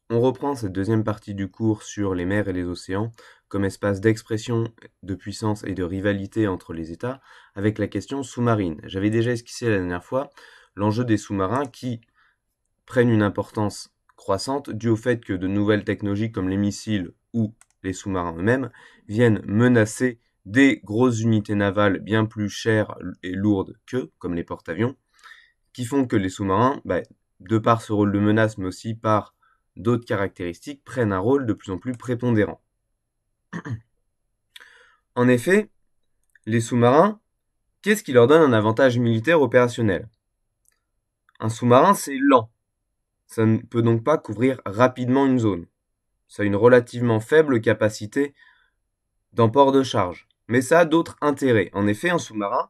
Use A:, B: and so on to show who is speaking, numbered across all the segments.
A: On reprend cette deuxième partie du cours sur les mers et les océans comme espace d'expression, de puissance et de rivalité entre les États avec la question sous-marine. J'avais déjà esquissé la dernière fois l'enjeu des sous-marins qui prennent une importance croissante due au fait que de nouvelles technologies comme les missiles ou les sous-marins eux-mêmes viennent menacer des grosses unités navales bien plus chères et lourdes qu'eux, comme les porte-avions, qui font que les sous-marins, de par ce rôle de menace, mais aussi par d'autres caractéristiques, prennent un rôle de plus en plus prépondérant. En effet, les sous-marins, qu'est-ce qui leur donne un avantage militaire opérationnel? Un sous-marin, c'est lent. Ça ne peut donc pas couvrir rapidement une zone. Ça a une relativement faible capacité d'emport de charge. Mais ça a d'autres intérêts. En effet, un sous-marin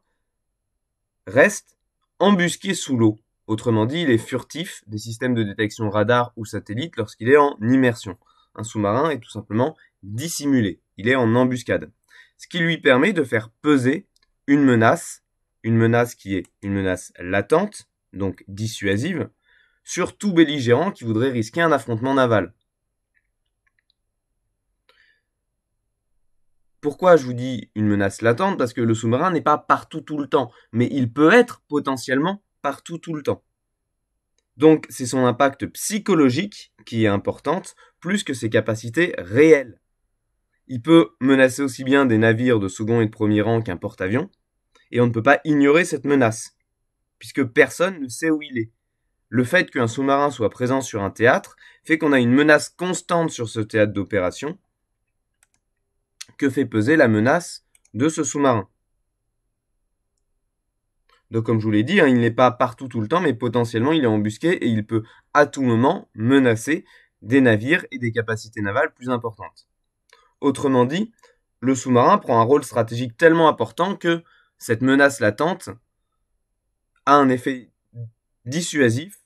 A: reste embusqué sous l'eau. Autrement dit, il est furtif des systèmes de détection radar ou satellite lorsqu'il est en immersion. Un sous-marin est tout simplement dissimulé. Il est en embuscade. Ce qui lui permet de faire peser une menace qui est une menace latente, donc dissuasive, sur tout belligérant qui voudrait risquer un affrontement naval. Pourquoi je vous dis une menace latente? Parce que le sous-marin n'est pas partout tout le temps, mais il peut être potentiellement partout tout le temps. Donc c'est son impact psychologique qui est importante, plus que ses capacités réelles. Il peut menacer aussi bien des navires de second et de premier rang qu'un porte-avions, et on ne peut pas ignorer cette menace, puisque personne ne sait où il est. Le fait qu'un sous-marin soit présent sur un théâtre fait qu'on a une menace constante sur ce théâtre d'opération, que fait peser la menace de ce sous-marin. Donc comme je vous l'ai dit, il n'est pas partout tout le temps, mais potentiellement il est embusqué et il peut à tout moment menacer des navires et des capacités navales plus importantes. Autrement dit, le sous-marin prend un rôle stratégique tellement important que cette menace latente a un effet dissuasif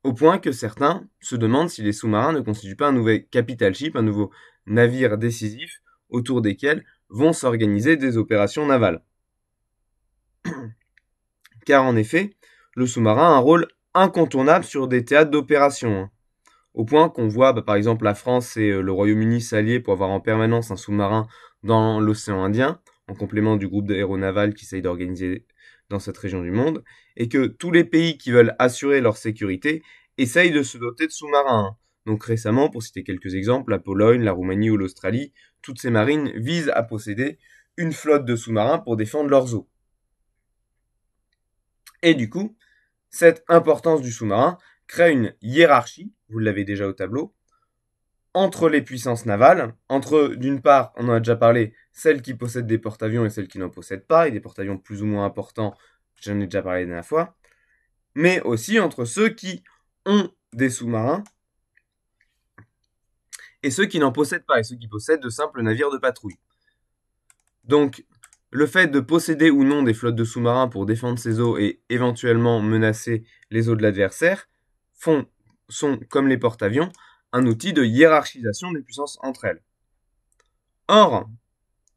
A: au point que certains se demandent si les sous-marins ne constituent pas un nouvel capital ship, un nouveau navire décisif autour desquels vont s'organiser des opérations navales. Car en effet, le sous-marin a un rôle incontournable sur des théâtres d'opération. Au point qu'on voit par exemple la France et le Royaume-Uni s'allier pour avoir en permanence un sous-marin dans l'océan Indien, en complément du groupe aéronaval qui essaye d'organiser dans cette région du monde, et que tous les pays qui veulent assurer leur sécurité essayent de se doter de sous-marins. Donc récemment, pour citer quelques exemples, la Pologne, la Roumanie ou l'Australie, toutes ces marines visent à posséder une flotte de sous-marins pour défendre leurs eaux. Et du coup, cette importance du sous-marin crée une hiérarchie, vous l'avez déjà au tableau, entre les puissances navales, entre, d'une part, on en a déjà parlé, celles qui possèdent des porte-avions et celles qui n'en possèdent pas, et des porte-avions plus ou moins importants, j'en ai déjà parlé la dernière fois, mais aussi entre ceux qui ont des sous-marins et ceux qui n'en possèdent pas, et ceux qui possèdent de simples navires de patrouille. Donc, le fait de posséder ou non des flottes de sous-marins pour défendre ses eaux et éventuellement menacer les eaux de l'adversaire sont, comme les porte-avions, un outil de hiérarchisation des puissances entre elles. Or,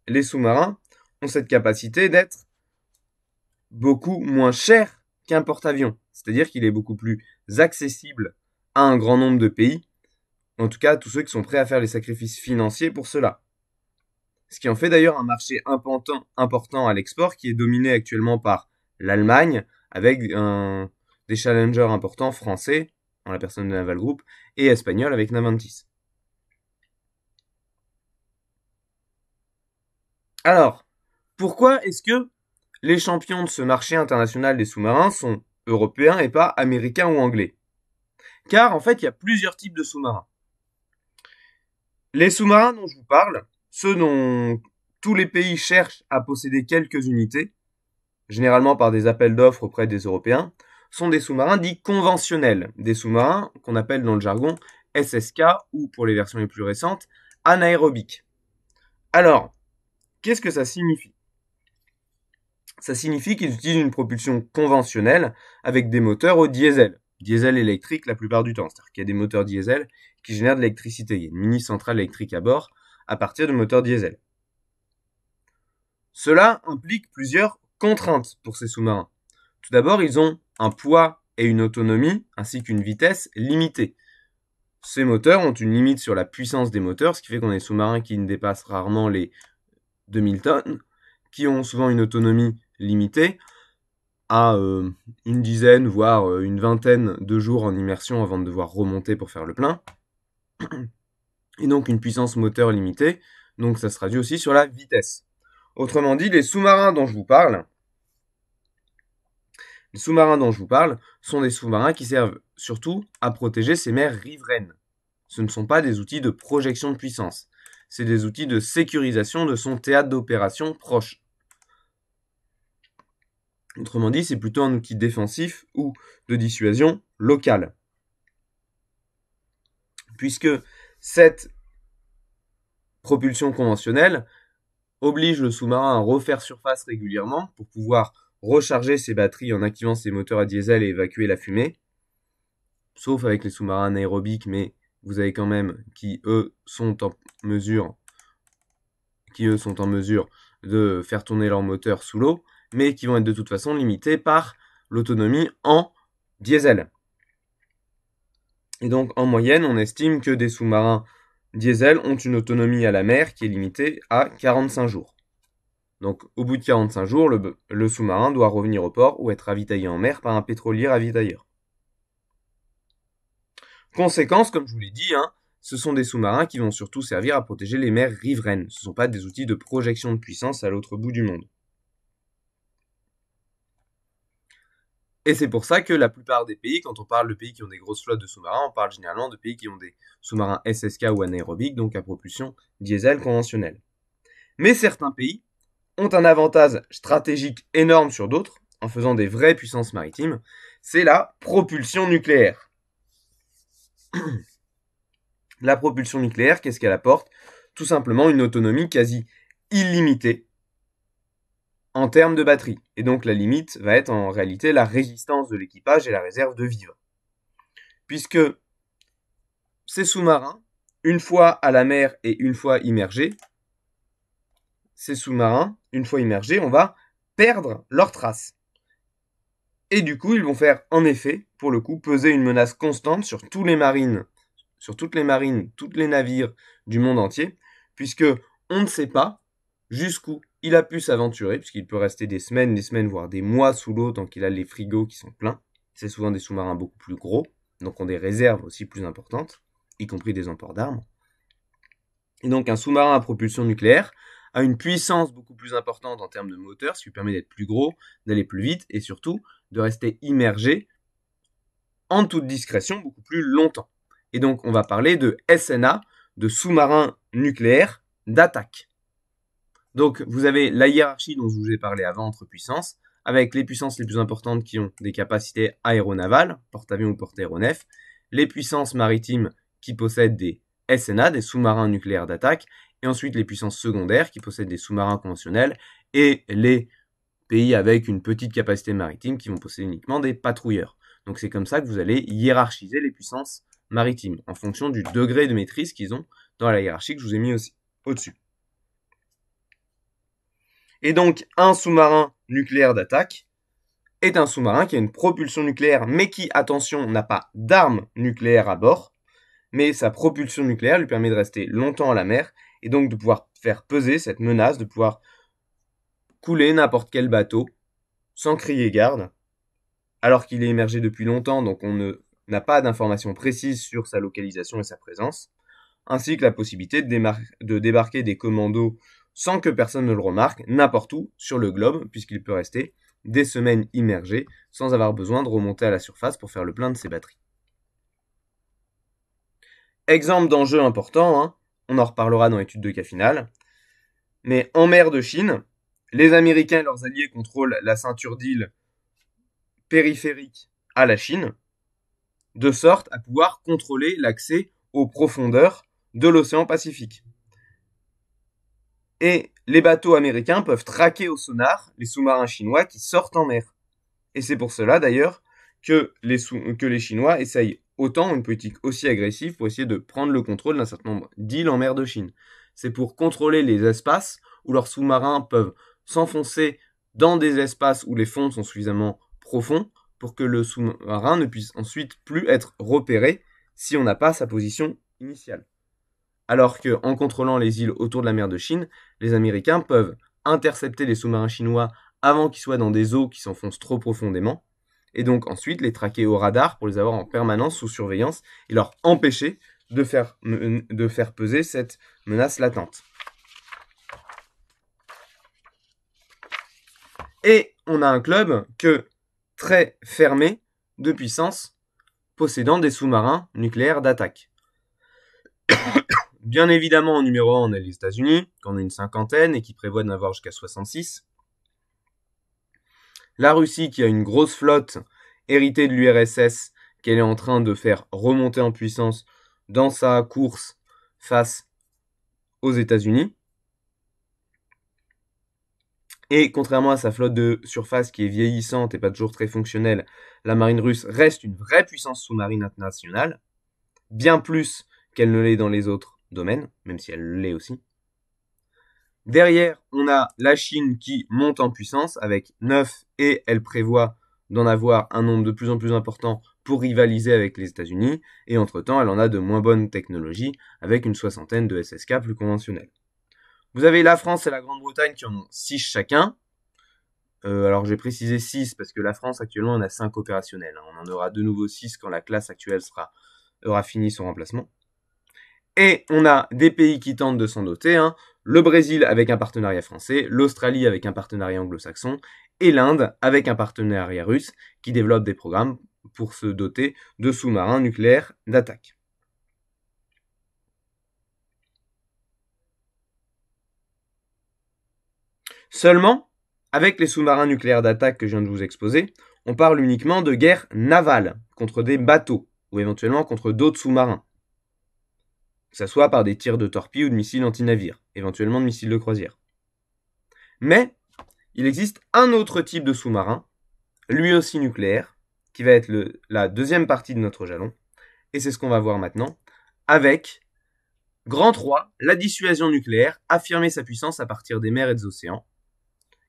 A: les sous-marins ont cette capacité d'être beaucoup moins cher qu'un porte-avions. C'est-à-dire qu'il est beaucoup plus accessible à un grand nombre de pays, en tout cas à tous ceux qui sont prêts à faire les sacrifices financiers pour cela. Ce qui en fait d'ailleurs un marché important à l'export qui est dominé actuellement par l'Allemagne avec des challengers importants français, en la personne de Naval Group, et espagnols avec Navantis. Alors, pourquoi est-ce que les champions de ce marché international des sous-marins sont européens et pas américains ou anglais? Car en fait, il y a plusieurs types de sous-marins. Les sous-marins dont je vous parle, ceux dont tous les pays cherchent à posséder quelques unités, généralement par des appels d'offres auprès des Européens, sont des sous-marins dits conventionnels, des sous-marins qu'on appelle dans le jargon SSK ou, pour les versions les plus récentes, anaérobiques. Alors, qu'est-ce que ça signifie? Ça signifie qu'ils utilisent une propulsion conventionnelle avec des moteurs au diesel. Diesel électrique la plupart du temps, c'est-à-dire qu'il y a des moteurs diesel qui génèrent de l'électricité. Il y a une mini-centrale électrique à bord à partir de moteurs diesel. Cela implique plusieurs contraintes pour ces sous-marins. Tout d'abord, ils ont un poids et une autonomie ainsi qu'une vitesse limitée. Ces moteurs ont une limite sur la puissance des moteurs, ce qui fait qu'on a des sous-marins qui ne dépassent rarement les 2000 tonnes, qui ont souvent une autonomie limitée à une dizaine, voire une vingtaine de jours en immersion avant de devoir remonter pour faire le plein. Et donc une puissance moteur limitée, donc ça se traduit aussi sur la vitesse. Autrement dit, les sous-marins dont je vous parle sont des sous-marins qui servent surtout à protéger ces mers riveraines. Ce ne sont pas des outils de projection de puissance, c'est des outils de sécurisation de son théâtre d'opération proche. Autrement dit, c'est plutôt un outil défensif ou de dissuasion locale. Puisque cette propulsion conventionnelle oblige le sous-marin à refaire surface régulièrement pour pouvoir recharger ses batteries en activant ses moteurs à diesel et évacuer la fumée, sauf avec les sous-marins anaérobiques, mais vous avez quand même qui eux sont en mesure de faire tourner leur moteur sous l'eau, mais qui vont être de toute façon limités par l'autonomie en diesel. Et donc en moyenne, on estime que des sous-marins diesel ont une autonomie à la mer qui est limitée à 45 jours. Donc au bout de 45 jours, le sous-marin doit revenir au port ou être ravitaillé en mer par un pétrolier ravitailleur. Conséquence, comme je vous l'ai dit, ce sont des sous-marins qui vont surtout servir à protéger les mers riveraines. Ce ne sont pas des outils de projection de puissance à l'autre bout du monde. Et c'est pour ça que la plupart des pays, quand on parle de pays qui ont des grosses flottes de sous-marins, on parle généralement de pays qui ont des sous-marins SSK ou anaérobiques, donc à propulsion diesel conventionnelle. Mais certains pays ont un avantage stratégique énorme sur d'autres, en faisant des vraies puissances maritimes, c'est la propulsion nucléaire. La propulsion nucléaire, qu'est-ce qu'elle apporte? Tout simplement une autonomie quasi illimitée en termes de batterie. Et donc la limite va être en réalité la résistance de l'équipage et la réserve de vivres. Puisque ces sous-marins, une fois à la mer et une fois immergés, on va perdre leurs traces. Et du coup, ils vont faire, en effet, pour le coup, peser une menace constante sur toutes les marines, tous les navires du monde entier, puisque on ne sait pas jusqu'où il a pu s'aventurer, puisqu'il peut rester des semaines, voire des mois sous l'eau tant qu'il a les frigos qui sont pleins. C'est souvent des sous-marins beaucoup plus gros, donc ont des réserves aussi plus importantes, y compris des emports d'armes. Et donc un sous-marin à propulsion nucléaire a une puissance beaucoup plus importante en termes de moteur, ce qui lui permet d'être plus gros, d'aller plus vite et surtout de rester immergé en toute discrétion beaucoup plus longtemps. Et donc on va parler de SNA, de sous-marin nucléaire d'attaque. Donc vous avez la hiérarchie dont je vous ai parlé avant entre puissances, avec les puissances les plus importantes qui ont des capacités aéronavales, porte-avions ou porte-aéronefs, les puissances maritimes qui possèdent des SNA, des sous-marins nucléaires d'attaque, et ensuite les puissances secondaires qui possèdent des sous-marins conventionnels, et les pays avec une petite capacité maritime qui vont posséder uniquement des patrouilleurs. Donc c'est comme ça que vous allez hiérarchiser les puissances maritimes, en fonction du degré de maîtrise qu'ils ont dans la hiérarchie que je vous ai mis aussi au-dessus. Et donc un sous-marin nucléaire d'attaque est un sous-marin qui a une propulsion nucléaire, mais qui, attention, n'a pas d'armes nucléaires à bord, mais sa propulsion nucléaire lui permet de rester longtemps à la mer, et donc de pouvoir faire peser cette menace, de pouvoir couler n'importe quel bateau, sans crier garde, alors qu'il est immergé depuis longtemps, donc on n'a pas d'informations précises sur sa localisation et sa présence, ainsi que la possibilité de débarquer des commandos sans que personne ne le remarque, n'importe où sur le globe, puisqu'il peut rester des semaines immergé, sans avoir besoin de remonter à la surface pour faire le plein de ses batteries. Exemple d'enjeu important, on en reparlera dans l'étude de cas finale, mais en mer de Chine, les Américains et leurs alliés contrôlent la ceinture d'îles périphérique à la Chine, de sorte à pouvoir contrôler l'accès aux profondeurs de l'océan Pacifique. Et les bateaux américains peuvent traquer au sonar les sous-marins chinois qui sortent en mer. Et c'est pour cela d'ailleurs que les Chinois essayent autant une politique aussi agressive pour essayer de prendre le contrôle d'un certain nombre d'îles en mer de Chine. C'est pour contrôler les espaces où leurs sous-marins peuvent s'enfoncer dans des espaces où les fonds sont suffisamment profonds pour que le sous-marin ne puisse ensuite plus être repéré si on n'a pas sa position initiale. Alors qu'en contrôlant les îles autour de la mer de Chine, les Américains peuvent intercepter les sous-marins chinois avant qu'ils soient dans des eaux qui s'enfoncent trop profondément, et donc ensuite les traquer au radar pour les avoir en permanence sous surveillance et leur empêcher de faire peser cette menace latente. Et on a un club très fermé de puissance possédant des sous-marins nucléaires d'attaque. Bien évidemment, en numéro 1, on a les États-Unis, qui en ont une cinquantaine et qui prévoient d'en avoir jusqu'à 66. La Russie, qui a une grosse flotte héritée de l'URSS, qu'elle est en train de faire remonter en puissance dans sa course face aux États-Unis. Et contrairement à sa flotte de surface qui est vieillissante et pas toujours très fonctionnelle, la marine russe reste une vraie puissance sous-marine internationale, bien plus qu'elle ne l'est dans les autres domaines, même si elle l'est aussi. Derrière, on a la Chine qui monte en puissance avec 9 et elle prévoit d'en avoir un nombre de plus en plus important pour rivaliser avec les États-Unis. Et entre-temps, elle en a de moins bonnes technologies avec une soixantaine de SSK plus conventionnels. Vous avez la France et la Grande-Bretagne qui en ont 6 chacun. Alors j'ai précisé 6 parce que la France actuellement en a 5 opérationnels. On en aura de nouveau 6 quand la classe actuelle aura fini son remplacement. Et on a des pays qui tentent de s'en doter, le Brésil avec un partenariat français, l'Australie avec un partenariat anglo-saxon, et l'Inde avec un partenariat russe qui développe des programmes pour se doter de sous-marins nucléaires d'attaque. Seulement, avec les sous-marins nucléaires d'attaque que je viens de vous exposer, on parle uniquement de guerre navale contre des bateaux, ou éventuellement contre d'autres sous-marins. Que ce soit par des tirs de torpilles ou de missiles anti-navires, éventuellement de missiles de croisière. Mais il existe un autre type de sous-marin, lui aussi nucléaire, qui va être la deuxième partie de notre jalon, et c'est ce qu'on va voir maintenant, avec Grand 3, la dissuasion nucléaire, affirmer sa puissance à partir des mers et des océans.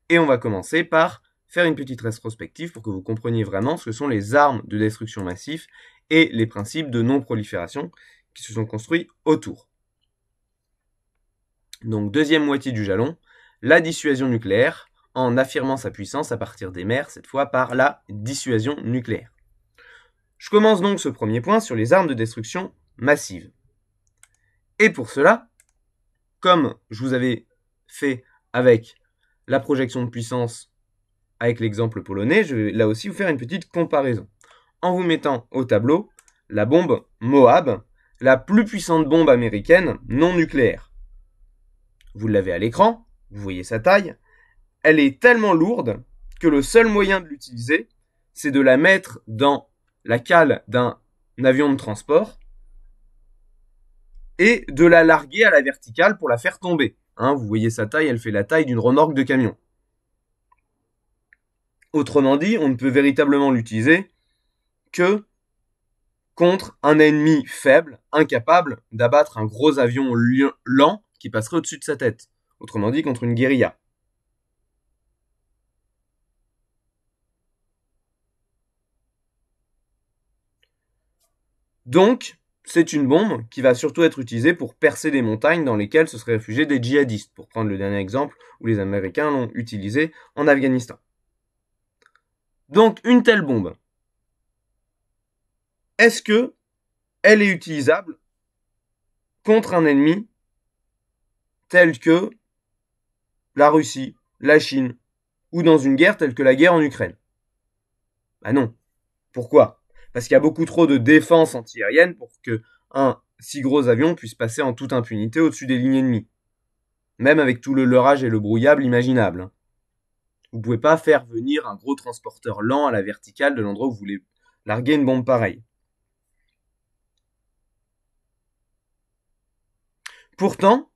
A: Et on va commencer par faire une petite rétrospective pour que vous compreniez vraiment ce que sont les armes de destruction massive et les principes de non-prolifération qui se sont construits autour. Donc deuxième moitié du jalon, la dissuasion nucléaire, en affirmant sa puissance à partir des mers, cette fois par la dissuasion nucléaire. Je commence donc ce premier point sur les armes de destruction massive. Et pour cela, comme je vous avais fait avec la projection de puissance avec l'exemple polonais, je vais là aussi vous faire une petite comparaison. En vous mettant au tableau la bombe Moab, la plus puissante bombe américaine non nucléaire. Vous l'avez à l'écran, vous voyez sa taille. Elle est tellement lourde que le seul moyen de l'utiliser, c'est de la mettre dans la cale d'un avion de transport et de la larguer à la verticale pour la faire tomber. Vous voyez sa taille, elle fait la taille d'une remorque de camion. Autrement dit, on ne peut véritablement l'utiliser que contre un ennemi faible, incapable d'abattre un gros avion lent qui passerait au-dessus de sa tête. Autrement dit, contre une guérilla. Donc, c'est une bombe qui va surtout être utilisée pour percer des montagnes dans lesquelles se seraient réfugiés des djihadistes, pour prendre le dernier exemple où les Américains l'ont utilisée en Afghanistan. Donc, une telle bombe, est-ce que elle est utilisable contre un ennemi tel que la Russie, la Chine, ou dans une guerre telle que la guerre en Ukraine? Bah non. Pourquoi? Parce qu'il y a beaucoup trop de défense antiaérienne pour que un si gros avion puisse passer en toute impunité au-dessus des lignes ennemies. Même avec tout le leurrage et le brouillable imaginable. Vous pouvez pas faire venir un gros transporteur lent à la verticale de l'endroit où vous voulez larguer une bombe pareille. Pourtant,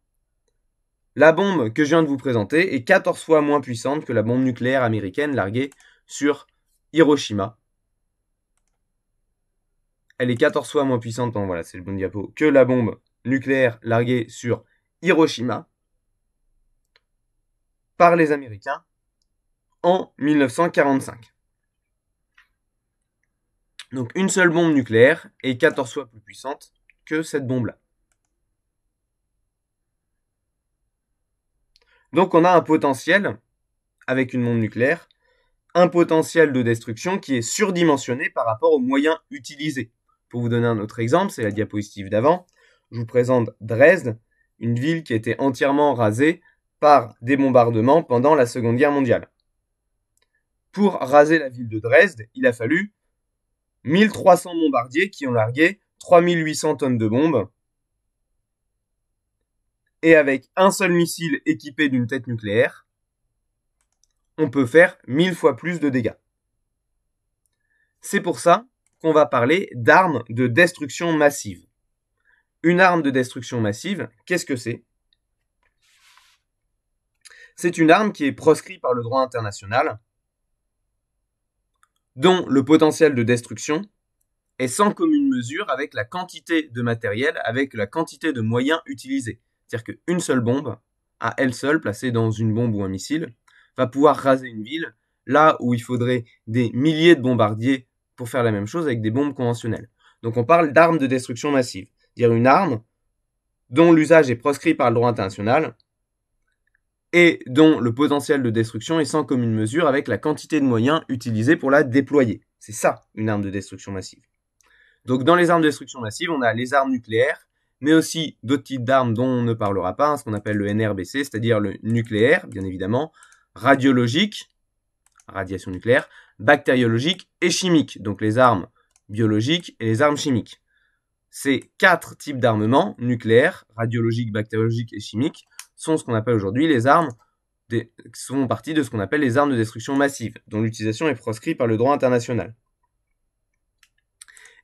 A: la bombe que je viens de vous présenter est 14 fois moins puissante que la bombe nucléaire américaine larguée sur Hiroshima. Elle est 14 fois moins puissante, voilà, c'est le bon diapo, que la bombe nucléaire larguée sur Hiroshima par les Américains en 1945. Donc une seule bombe nucléaire est 14 fois plus puissante que cette bombe-là. Donc on a un potentiel, avec une bombe nucléaire, un potentiel de destruction qui est surdimensionné par rapport aux moyens utilisés. Pour vous donner un autre exemple, c'est la diapositive d'avant. Je vous présente Dresde, une ville qui a été entièrement rasée par des bombardements pendant la Seconde Guerre mondiale. Pour raser la ville de Dresde, il a fallu 1300 bombardiers qui ont largué 3800 tonnes de bombes. Et avec un seul missile équipé d'une tête nucléaire, on peut faire 1000 fois plus de dégâts. C'est pour ça qu'on va parler d'armes de destruction massive. Une arme de destruction massive, qu'est-ce que c'est? C'est une arme qui est proscrite par le droit international, dont le potentiel de destruction est sans commune mesure avec la quantité de matériel, avec la quantité de moyens utilisés. C'est-à-dire qu'une seule bombe, à elle seule, placée dans une bombe ou un missile, va pouvoir raser une ville, là où il faudrait des milliers de bombardiers pour faire la même chose avec des bombes conventionnelles. Donc on parle d'armes de destruction massive, c'est-à-dire une arme dont l'usage est proscrit par le droit international et dont le potentiel de destruction est sans commune mesure avec la quantité de moyens utilisés pour la déployer. C'est ça, une arme de destruction massive. Donc dans les armes de destruction massive, on a les armes nucléaires, mais aussi d'autres types d'armes dont on ne parlera pas, ce qu'on appelle le NRBC, c'est-à-dire le nucléaire, bien évidemment, radiologique, radiation nucléaire, bactériologique et chimique, donc les armes biologiques et les armes chimiques. Ces 4 types d'armements, nucléaires, radiologiques, bactériologiques et chimiques, sont ce qu'on appelle aujourd'hui les armes, sont partie de ce qu'on appelle les armes de destruction massive, dont l'utilisation est proscrite par le droit international.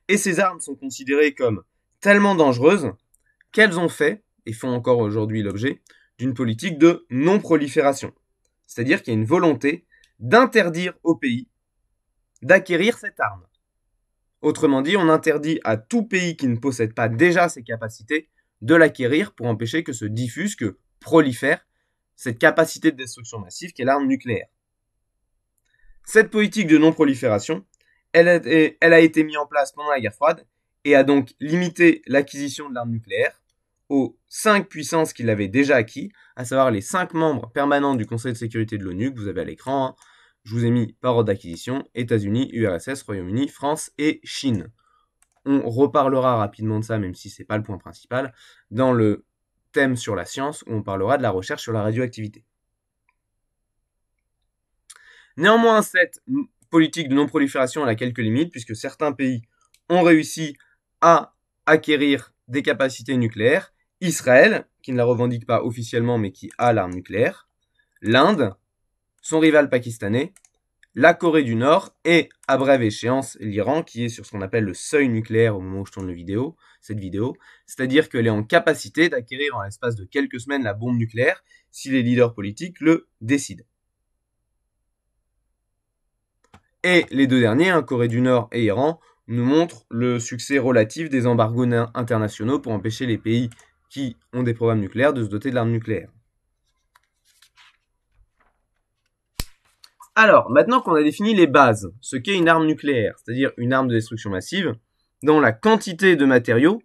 A: Et ces armes sont considérées comme tellement dangereuses qu'elles ont fait, et font encore aujourd'hui l'objet, d'une politique de non-prolifération. C'est-à-dire qu'il y a une volonté d'interdire au pays d'acquérir cette arme. Autrement dit, on interdit à tout pays qui ne possède pas déjà ces capacités de l'acquérir pour empêcher que se diffuse, que prolifère cette capacité de destruction massive qu'est l'arme nucléaire. Cette politique de non-prolifération, elle a été mise en place pendant la guerre froide et a donc limité l'acquisition de l'arme nucléaire aux 5 puissances qui l'avaient déjà acquis, à savoir les 5 membres permanents du Conseil de sécurité de l'ONU que vous avez à l'écran. Hein. Je vous ai mis par ordre d'acquisition, États-Unis, URSS, Royaume-Uni, France et Chine. On reparlera rapidement de ça, même si c'est pas le point principal, dans le thème sur la science, où on parlera de la recherche sur la radioactivité. Néanmoins, cette politique de non-prolifération a quelques limites, puisque certains pays ont réussi à acquérir des capacités nucléaires. Israël, qui ne la revendique pas officiellement, mais qui a l'arme nucléaire. L'Inde, son rival pakistanais, la Corée du Nord et, à brève échéance, l'Iran, qui est sur ce qu'on appelle le seuil nucléaire au moment où je tourne cette vidéo, c'est-à-dire qu'elle est en capacité d'acquérir en l'espace de quelques semaines la bombe nucléaire si les leaders politiques le décident. Et les deux derniers, Corée du Nord et Iran, nous montrent le succès relatif des embargos internationaux pour empêcher les pays qui ont des programmes nucléaires de se doter de l'arme nucléaire. Alors, maintenant qu'on a défini les bases, ce qu'est une arme nucléaire, c'est-à-dire une arme de destruction massive, dans la quantité de matériaux,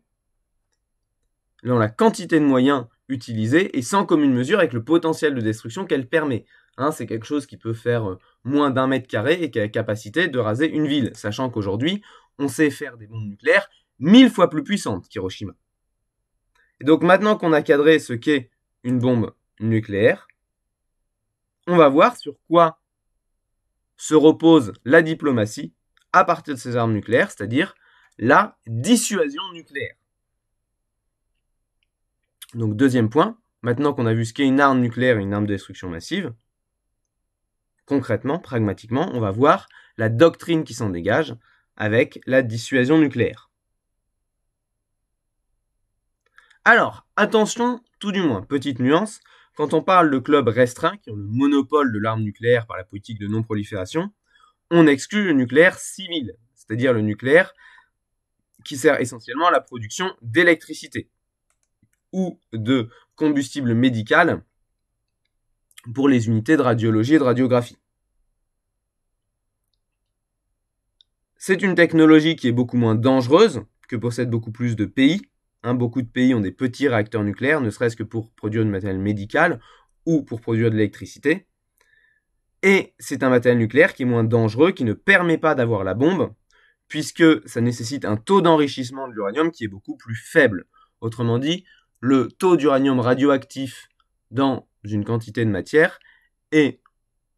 A: dans la quantité de moyens utilisés et sans commune mesure avec le potentiel de destruction qu'elle permet. C'est quelque chose qui peut faire moins d'1 mètre carré et qui a la capacité de raser une ville, sachant qu'aujourd'hui, on sait faire des bombes nucléaires 1000 fois plus puissantes qu'Hiroshima. Et donc maintenant qu'on a cadré ce qu'est une bombe nucléaire, on va voir sur quoi se repose la diplomatie à partir de ces armes nucléaires, c'est-à-dire la dissuasion nucléaire. Donc deuxième point, maintenant qu'on a vu ce qu'est une arme nucléaire et une arme de destruction massive, concrètement, pragmatiquement, on va voir la doctrine qui s'en dégage avec la dissuasion nucléaire. Alors, attention, tout du moins, petite nuance, quand on parle de clubs restreints qui ont le monopole de l'arme nucléaire par la politique de non-prolifération, on exclut le nucléaire civil, c'est-à-dire le nucléaire qui sert essentiellement à la production d'électricité ou de combustible médical pour les unités de radiologie et de radiographie. C'est une technologie qui est beaucoup moins dangereuse, que possèdent beaucoup plus de pays. Beaucoup de pays ont des petits réacteurs nucléaires, ne serait-ce que pour produire du matériel médical ou pour produire de l'électricité. Et c'est un matériel nucléaire qui est moins dangereux, qui ne permet pas d'avoir la bombe, puisque ça nécessite un taux d'enrichissement de l'uranium qui est beaucoup plus faible. Autrement dit, le taux d'uranium radioactif dans une quantité de matière est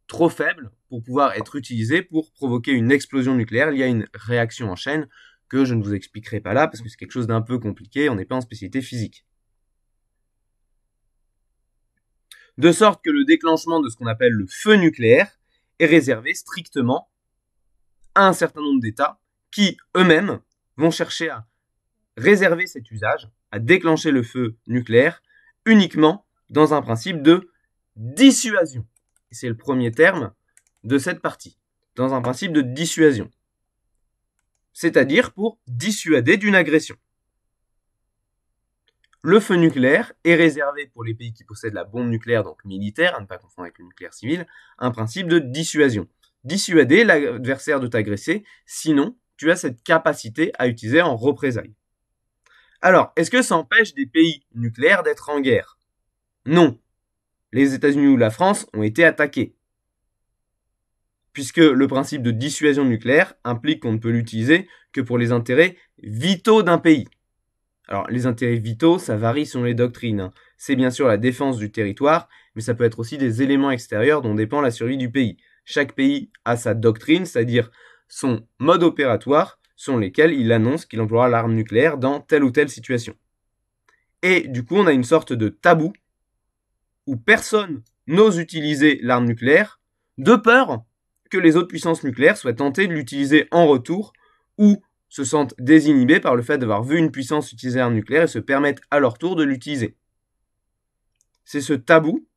A: trop faible pour pouvoir être utilisé pour provoquer une explosion nucléaire. Il y a une réaction en chaîne que je ne vous expliquerai pas là parce que c'est quelque chose d'un peu compliqué, on n'est pas en spécialité physique. De sorte que le déclenchement de ce qu'on appelle le feu nucléaire est réservé strictement à un certain nombre d'États qui, eux-mêmes, vont chercher à réserver cet usage, à déclencher le feu nucléaire uniquement dans un principe de dissuasion. Et c'est le premier terme de cette partie, dans un principe de dissuasion. C'est-à-dire pour dissuader d'une agression. Le feu nucléaire est réservé pour les pays qui possèdent la bombe nucléaire, donc militaire, à ne pas confondre avec le nucléaire civil, un principe de dissuasion. Dissuader l'adversaire de t'agresser, sinon tu as cette capacité à utiliser en représailles. Alors, est-ce que ça empêche des pays nucléaires d'être en guerre? Non. Les États-Unis ou la France ont été attaqués. Puisque le principe de dissuasion nucléaire implique qu'on ne peut l'utiliser que pour les intérêts vitaux d'un pays. Alors, les intérêts vitaux, ça varie selon les doctrines. C'est bien sûr la défense du territoire, mais ça peut être aussi des éléments extérieurs dont dépend la survie du pays. Chaque pays a sa doctrine, c'est-à-dire son mode opératoire, selon lesquels il annonce qu'il emploiera l'arme nucléaire dans telle ou telle situation. Et du coup, on a une sorte de tabou où personne n'ose utiliser l'arme nucléaire de peur que les autres puissances nucléaires soient tentées de l'utiliser en retour ou se sentent désinhibés par le fait d'avoir vu une puissance utiliser l'arme nucléaire et se permettent à leur tour de l'utiliser. C'est ce tabou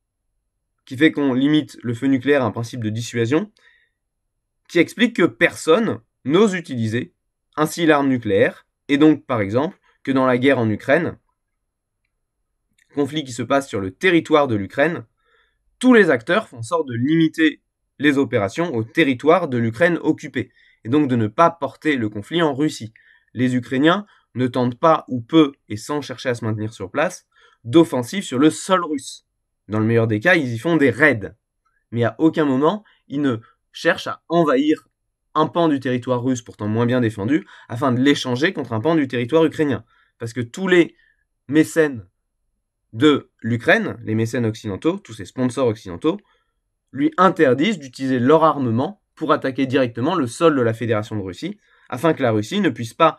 A: qui fait qu'on limite le feu nucléaire à un principe de dissuasion qui explique que personne n'ose utiliser ainsi l'arme nucléaire et donc par exemple que dans la guerre en Ukraine, conflit qui se passe sur le territoire de l'Ukraine, tous les acteurs font en sorte de limiter les opérations au territoire de l'Ukraine occupée, et donc de ne pas porter le conflit en Russie. Les Ukrainiens ne tentent pas, ou peu, et sans chercher à se maintenir sur place, d'offensive sur le sol russe. Dans le meilleur des cas, ils y font des raids. Mais à aucun moment, ils ne cherchent à envahir un pan du territoire russe, pourtant moins bien défendu, afin de l'échanger contre un pan du territoire ukrainien. Parce que tous les mécènes de l'Ukraine, les mécènes occidentaux, tous ces sponsors occidentaux, lui interdisent d'utiliser leur armement pour attaquer directement le sol de la Fédération de Russie, afin que la Russie ne puisse pas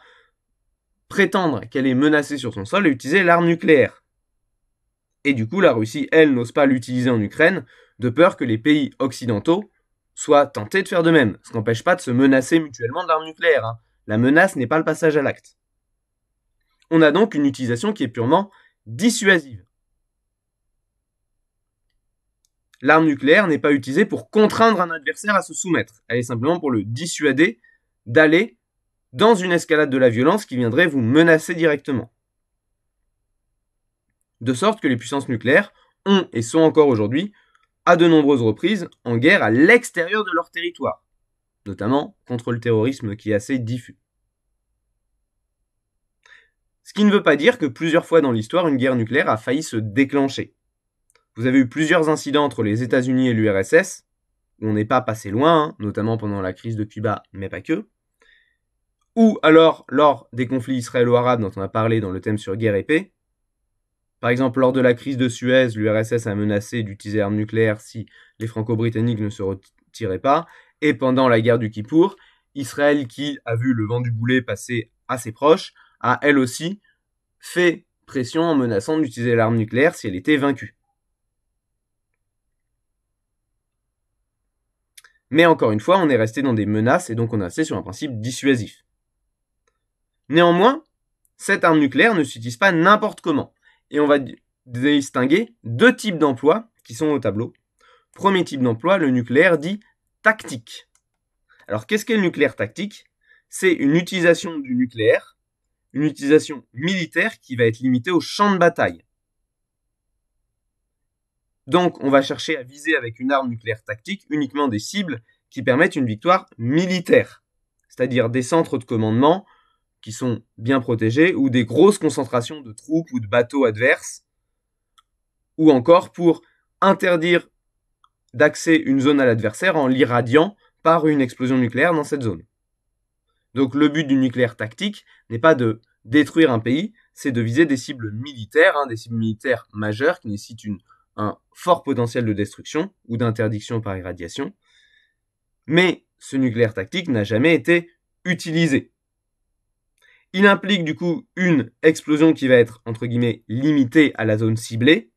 A: prétendre qu'elle est menacée sur son sol et utiliser l'arme nucléaire. Et du coup, la Russie, elle, n'ose pas l'utiliser en Ukraine, de peur que les pays occidentaux soient tentés de faire de même, ce qui n'empêche pas de se menacer mutuellement de l'arme nucléaire. La menace n'est pas le passage à l'acte. On a donc une utilisation qui est purement dissuasive. L'arme nucléaire n'est pas utilisée pour contraindre un adversaire à se soumettre. Elle est simplement pour le dissuader d'aller dans une escalade de la violence qui viendrait vous menacer directement. De sorte que les puissances nucléaires ont et sont encore aujourd'hui, à de nombreuses reprises, en guerre à l'extérieur de leur territoire, notamment contre le terrorisme qui est assez diffus. Ce qui ne veut pas dire que plusieurs fois dans l'histoire, une guerre nucléaire a failli se déclencher. Vous avez eu plusieurs incidents entre les États-Unis et l'URSS, où on n'est pas passé loin, notamment pendant la crise de Cuba, mais pas que, ou alors lors des conflits israélo-arabes dont on a parlé dans le thème sur guerre et paix. Par exemple, lors de la crise de Suez, l'URSS a menacé d'utiliser l'arme nucléaire si les Franco-Britanniques ne se retiraient pas, et pendant la guerre du Kippour, Israël, qui a vu le vent du boulet passer assez proche, a elle aussi fait pression en menaçant d'utiliser l'arme nucléaire si elle était vaincue. Mais encore une fois, on est resté dans des menaces et donc on est resté sur un principe dissuasif. Néanmoins, cette arme nucléaire ne s'utilise pas n'importe comment. Et on va distinguer deux types d'emplois qui sont au tableau. Premier type d'emploi, le nucléaire dit tactique. Alors qu'est-ce qu'est le nucléaire tactique? C'est une utilisation du nucléaire, une utilisation militaire qui va être limitée au champ de bataille. Donc on va chercher à viser avec une arme nucléaire tactique uniquement des cibles qui permettent une victoire militaire. c'est-à-dire des centres de commandement qui sont bien protégés, ou des grosses concentrations de troupes ou de bateaux adverses, ou encore pour interdire d'accès une zone à l'adversaire en l'irradiant par une explosion nucléaire dans cette zone. Donc le but du nucléaire tactique n'est pas de détruire un pays, c'est de viser des cibles militaires, des cibles militaires majeures qui nécessitent un fort potentiel de destruction ou d'interdiction par irradiation. Mais ce nucléaire tactique n'a jamais été utilisé. Il implique du coup une explosion qui va être, entre guillemets, limitée à la zone ciblée.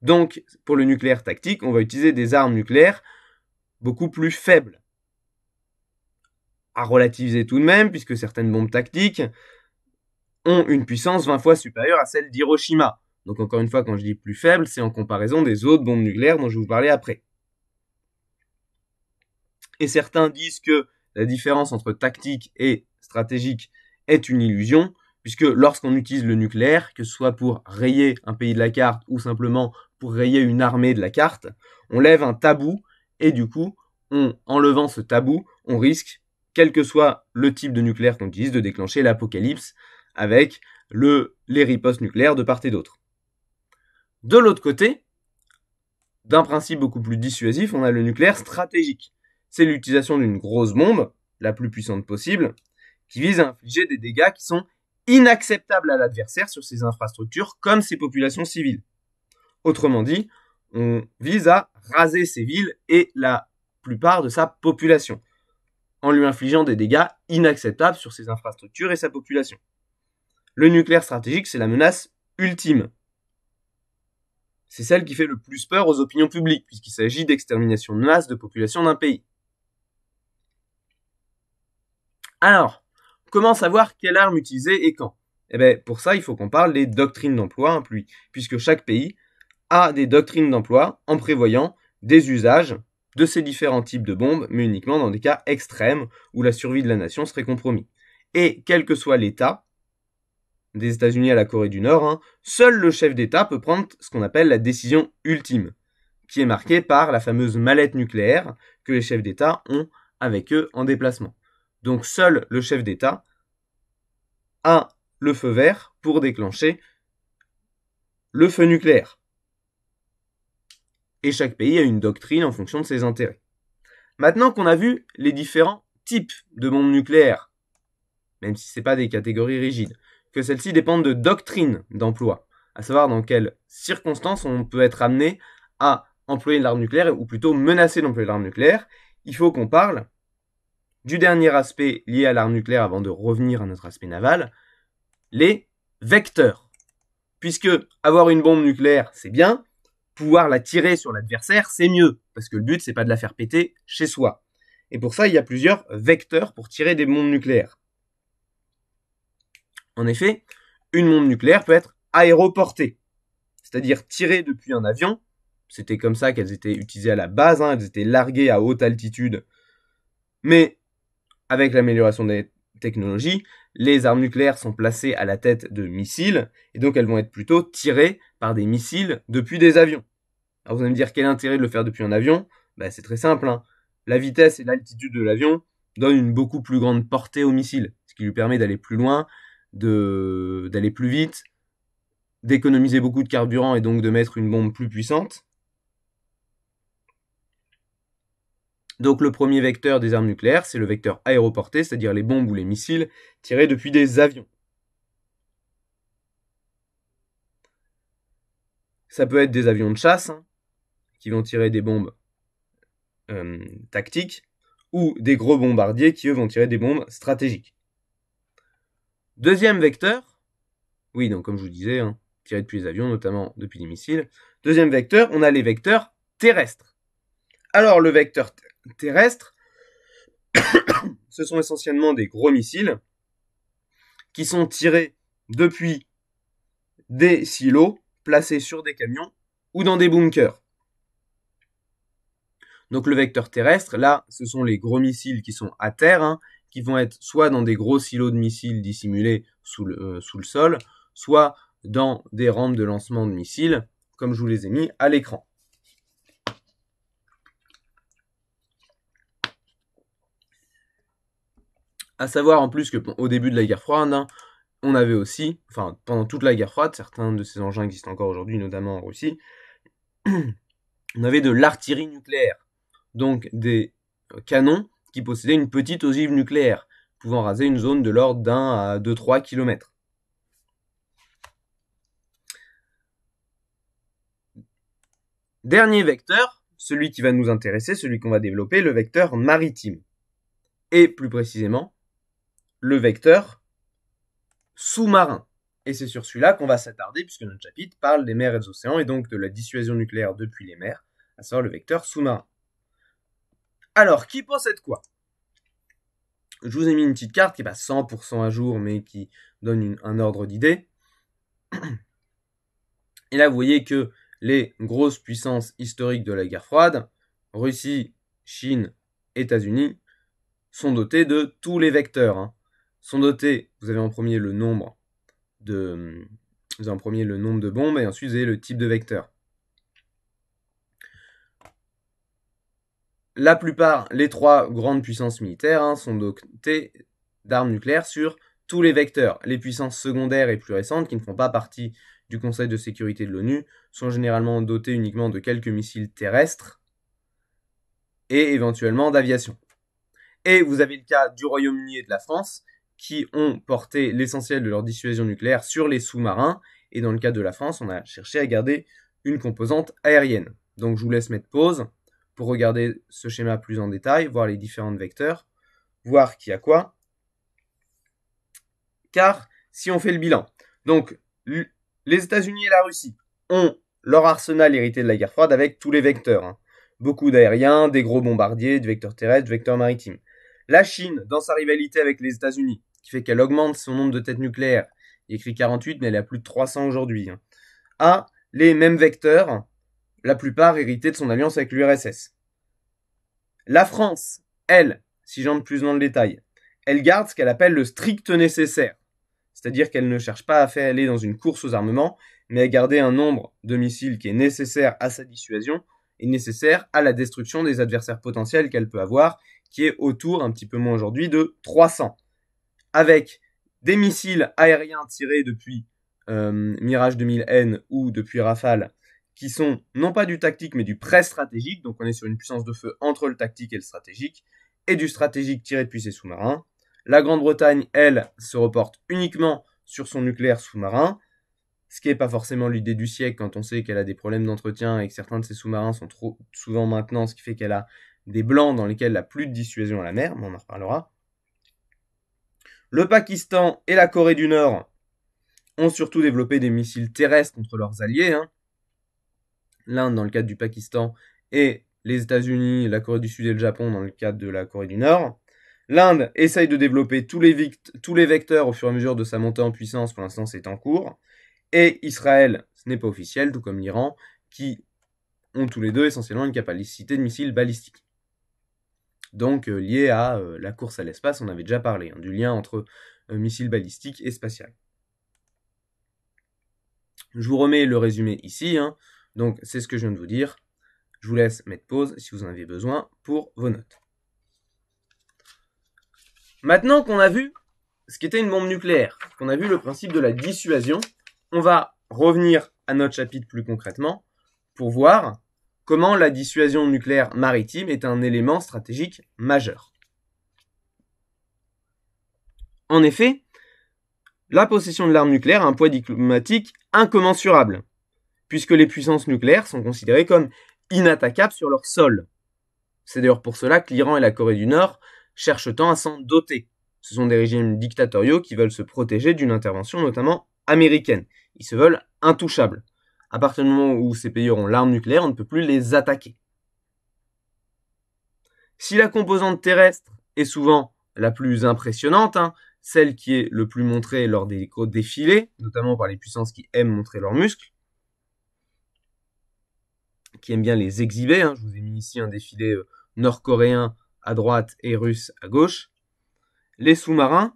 A: Donc, pour le nucléaire tactique, on va utiliser des armes nucléaires beaucoup plus faibles. À relativiser tout de même, puisque certaines bombes tactiques ont une puissance 20 fois supérieure à celle d'Hiroshima. Donc encore une fois, quand je dis plus faible, c'est en comparaison des autres bombes nucléaires dont je vais vous parler après. Et certains disent que la différence entre tactique et stratégique est une illusion, puisque lorsqu'on utilise le nucléaire, que ce soit pour rayer un pays de la carte ou simplement pour rayer une armée de la carte, on lève un tabou, et du coup, en levant ce tabou, on risque, quel que soit le type de nucléaire qu'on utilise, de déclencher l'apocalypse avec les ripostes nucléaires de part et d'autre. De l'autre côté, d'un principe beaucoup plus dissuasif, on a le nucléaire stratégique. C'est l'utilisation d'une grosse bombe, la plus puissante possible, qui vise à infliger des dégâts qui sont inacceptables à l'adversaire sur ses infrastructures comme ses populations civiles. Autrement dit, on vise à raser ses villes et la plupart de sa population, en lui infligeant des dégâts inacceptables sur ses infrastructures et sa population. Le nucléaire stratégique, c'est la menace ultime. C'est celle qui fait le plus peur aux opinions publiques, puisqu'il s'agit d'extermination de masse de population d'un pays. Alors, comment savoir quelle arme utiliser et quand ? Pour ça, il faut qu'on parle des doctrines d'emploi, puisque chaque pays a des doctrines d'emploi en prévoyant des usages de ces différents types de bombes, mais uniquement dans des cas extrêmes où la survie de la nation serait compromise. Et quel que soit l'État, des États-Unis à la Corée du Nord, seul le chef d'État peut prendre ce qu'on appelle la décision ultime, qui est marquée par la fameuse mallette nucléaire que les chefs d'État ont avec eux en déplacement. Donc seul le chef d'État a le feu vert pour déclencher le feu nucléaire. Et chaque pays a une doctrine en fonction de ses intérêts. Maintenant qu'on a vu les différents types de bombes nucléaires, même si ce n'est pas des catégories rigides, que celles-ci dépendent de doctrines d'emploi, à savoir dans quelles circonstances on peut être amené à employer l'arme nucléaire, ou plutôt menacé d'employer l'arme nucléaire, il faut qu'on parle du dernier aspect lié à l'arme nucléaire avant de revenir à notre aspect naval, les vecteurs. Puisque avoir une bombe nucléaire, c'est bien, pouvoir la tirer sur l'adversaire, c'est mieux, parce que le but, c'est pas de la faire péter chez soi. Et pour ça, il y a plusieurs vecteurs pour tirer des bombes nucléaires. En effet, une bombe nucléaire peut être aéroportée, c'est-à-dire tirée depuis un avion. C'était comme ça qu'elles étaient utilisées à la base, elles étaient larguées à haute altitude. Mais avec l'amélioration des technologies, les armes nucléaires sont placées à la tête de missiles, et donc elles vont être plutôt tirées par des missiles depuis des avions. Alors vous allez me dire quel est l'intérêt de le faire depuis un avion ? C'est très simple. La vitesse et l'altitude de l'avion donnent une beaucoup plus grande portée au missile, ce qui lui permet d'aller plus loin, d'aller plus vite, d'économiser beaucoup de carburant et donc de mettre une bombe plus puissante. Donc le premier vecteur des armes nucléaires, c'est le vecteur aéroporté, c'est-à-dire les bombes ou les missiles tirés depuis des avions. Ça peut être des avions de chasse qui vont tirer des bombes tactiques, ou des gros bombardiers qui, eux, vont tirer des bombes stratégiques. Deuxième vecteur, oui, donc comme je vous disais, tirés depuis les avions, notamment depuis les missiles. Deuxième vecteur, on a les vecteurs terrestres. Alors le vecteur terrestre, ce sont essentiellement des gros missiles qui sont tirés depuis des silos placés sur des camions ou dans des bunkers. Donc le vecteur terrestre, là, ce sont les gros missiles qui sont à terre, qui vont être soit dans des gros silos de missiles dissimulés sous le sol, soit dans des rampes de lancement de missiles, comme je vous les ai mis à l'écran. À savoir en plus que au début de la guerre froide, hein, on avait aussi, enfin pendant toute la guerre froide, certains de ces engins existent encore aujourd'hui, notamment en Russie, on avait de l'artillerie nucléaire, donc des canons qui possédaient une petite ogive nucléaire, pouvant raser une zone de l'ordre d'1 à 2-3 km. Dernier vecteur, celui qui va nous intéresser, celui qu'on va développer, le vecteur maritime. Et plus précisément, le vecteur sous-marin. Et c'est sur celui-là qu'on va s'attarder, puisque notre chapitre parle des mers et des océans, et donc de la dissuasion nucléaire depuis les mers, à savoir le vecteur sous-marin. Alors, qui possède quoi? Je vous ai mis une petite carte qui n'est pas 100% à jour, mais qui donne un ordre d'idée. Et là, vous voyez que les grosses puissances historiques de la guerre froide, Russie, Chine, États-Unis, sont dotés de tous les vecteurs. Hein. Sont dotés, vous avez en premier le nombre de bombes et ensuite vous avez le type de vecteur. La plupart, les trois grandes puissances militaires sont dotées d'armes nucléaires sur tous les vecteurs. Les puissances secondaires et plus récentes, qui ne font pas partie du Conseil de sécurité de l'ONU, sont généralement dotées uniquement de quelques missiles terrestres et éventuellement d'aviation. Et vous avez le cas du Royaume-Uni et de la France, qui ont porté l'essentiel de leur dissuasion nucléaire sur les sous-marins. Et dans le cas de la France, on a cherché à garder une composante aérienne. Donc je vous laisse mettre pause pour regarder ce schéma plus en détail, voir les différents vecteurs, voir qui a quoi. Car si on fait le bilan, donc les États-Unis et la Russie ont leur arsenal hérité de la guerre froide avec tous les vecteurs. Hein. Beaucoup d'aériens, des gros bombardiers, des vecteurs terrestres, des vecteurs maritimes. La Chine, dans sa rivalité avec les États-Unis, qui fait qu'elle augmente son nombre de têtes nucléaires, il écrit 48, mais elle est à plus de 300 aujourd'hui, hein, a les mêmes vecteurs, la plupart hérités de son alliance avec l'URSS. La France, elle, si j'entre plus dans le détail, elle garde ce qu'elle appelle le strict nécessaire. C'est-à-dire qu'elle ne cherche pas à faire aller dans une course aux armements, mais à garder un nombre de missiles qui est nécessaire à sa dissuasion et nécessaire à la destruction des adversaires potentiels qu'elle peut avoir, qui est autour, un petit peu moins aujourd'hui, de 300. Avec des missiles aériens tirés depuis Mirage 2000N ou depuis Rafale, qui sont non pas du tactique, mais du pré-stratégique, donc on est sur une puissance de feu entre le tactique et le stratégique, et du stratégique tiré depuis ses sous-marins. La Grande-Bretagne, elle, se reporte uniquement sur son nucléaire sous-marin, ce qui n'est pas forcément l'idée du siècle quand on sait qu'elle a des problèmes d'entretien et que certains de ses sous-marins sont trop souvent maintenant, ce qui fait qu'elle a des blancs dans lesquels elle n'a plus de dissuasion à la mer, mais on en reparlera. Le Pakistan et la Corée du Nord ont surtout développé des missiles terrestres contre leurs alliés. Hein. L'Inde dans le cadre du Pakistan et les États-Unis, la Corée du Sud et le Japon dans le cadre de la Corée du Nord. L'Inde essaye de développer tous les vecteurs au fur et à mesure de sa montée en puissance. Pour l'instant, c'est en cours. Et Israël, ce n'est pas officiel, tout comme l'Iran, qui ont tous les deux essentiellement une capacité de missiles balistiques. Donc lié à la course à l'espace, on avait déjà parlé, du lien entre missiles balistiques et spatial. Je vous remets le résumé ici, donc c'est ce que je viens de vous dire. Je vous laisse mettre pause si vous en avez besoin pour vos notes. Maintenant qu'on a vu ce qu'était une bombe nucléaire, qu'on a vu le principe de la dissuasion, on va revenir à notre chapitre plus concrètement pour voir comment la dissuasion nucléaire maritime est un élément stratégique majeur. En effet, la possession de l'arme nucléaire a un poids diplomatique incommensurable, puisque les puissances nucléaires sont considérées comme inattaquables sur leur sol. C'est d'ailleurs pour cela que l'Iran et la Corée du Nord cherchent tant à s'en doter. Ce sont des régimes dictatoriaux qui veulent se protéger d'une intervention notamment américaine. Ils se veulent intouchables. À partir du moment où ces pays auront l'arme nucléaire, on ne peut plus les attaquer. Si la composante terrestre est souvent la plus impressionnante, celle qui est le plus montrée lors des gros défilés, notamment par les puissances qui aiment montrer leurs muscles, qui aiment bien les exhiber, je vous ai mis ici un défilé nord-coréen à droite et russe à gauche, les sous-marins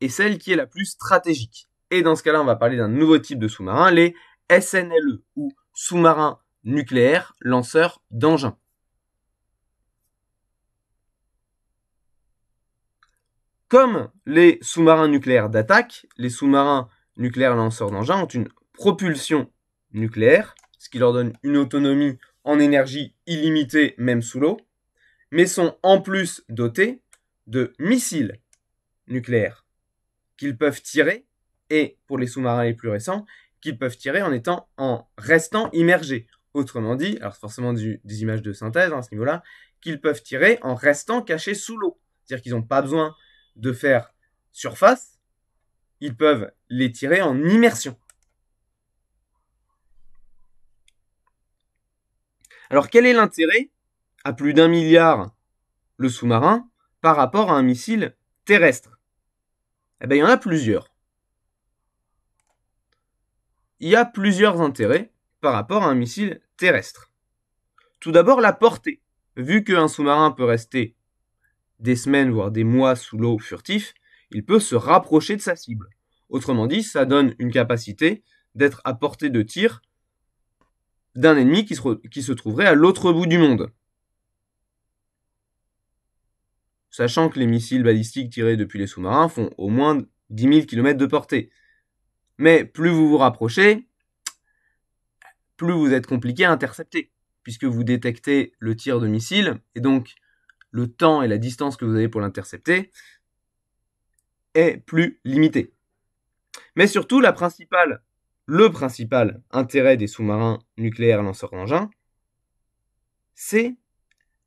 A: est celle qui est la plus stratégique. Et dans ce cas-là, on va parler d'un nouveau type de sous-marin, les SNLE, ou sous-marins nucléaires lanceurs d'engins. Comme les sous-marins nucléaires d'attaque, les sous-marins nucléaires lanceurs d'engins ont une propulsion nucléaire, ce qui leur donne une autonomie en énergie illimitée même sous l'eau, mais sont en plus dotés de missiles nucléaires qu'ils peuvent tirer, et pour les sous-marins les plus récents, qu'ils peuvent tirer en restant immergés. Autrement dit, alors c'est forcément des images de synthèse à ce niveau-là, qu'ils peuvent tirer en restant cachés sous l'eau. C'est-à-dire qu'ils n'ont pas besoin de faire surface, ils peuvent les tirer en immersion. Alors quel est l'intérêt à plus d'1 milliard le sous-marin par rapport à un missile terrestre? Eh bien, il y en a plusieurs. Il y a plusieurs intérêts par rapport à un missile terrestre. Tout d'abord, la portée. Vu qu'un sous-marin peut rester des semaines, voire des mois sous l'eau furtif, il peut se rapprocher de sa cible. Autrement dit, ça donne une capacité d'être à portée de tir d'un ennemi qui se trouverait à l'autre bout du monde. Sachant que les missiles balistiques tirés depuis les sous-marins font au moins 10 000 km de portée. Mais plus vous vous rapprochez, plus vous êtes compliqué à intercepter, puisque vous détectez le tir de missile, et donc le temps et la distance que vous avez pour l'intercepter est plus limité. Mais surtout, le principal intérêt des sous-marins nucléaires lanceurs d'engins, c'est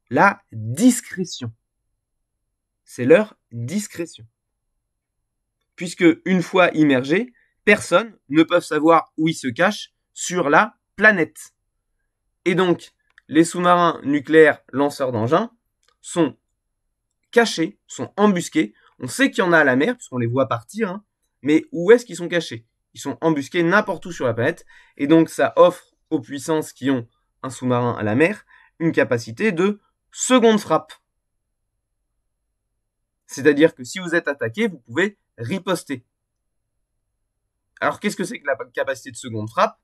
A: la discrétion. C'est leur discrétion. Puisque une fois immergés, personne ne peut savoir où ils se cachent sur la planète. Et donc, les sous-marins nucléaires lanceurs d'engins sont cachés, sont embusqués. On sait qu'il y en a à la mer, puisqu'on les voit partir, hein, mais où est-ce qu'ils sont cachés? Ils sont embusqués n'importe où sur la planète, et donc ça offre aux puissances qui ont un sous-marin à la mer une capacité de seconde frappe. C'est-à-dire que si vous êtes attaqué, vous pouvez riposter. Alors qu'est-ce que c'est que la capacité de seconde frappe?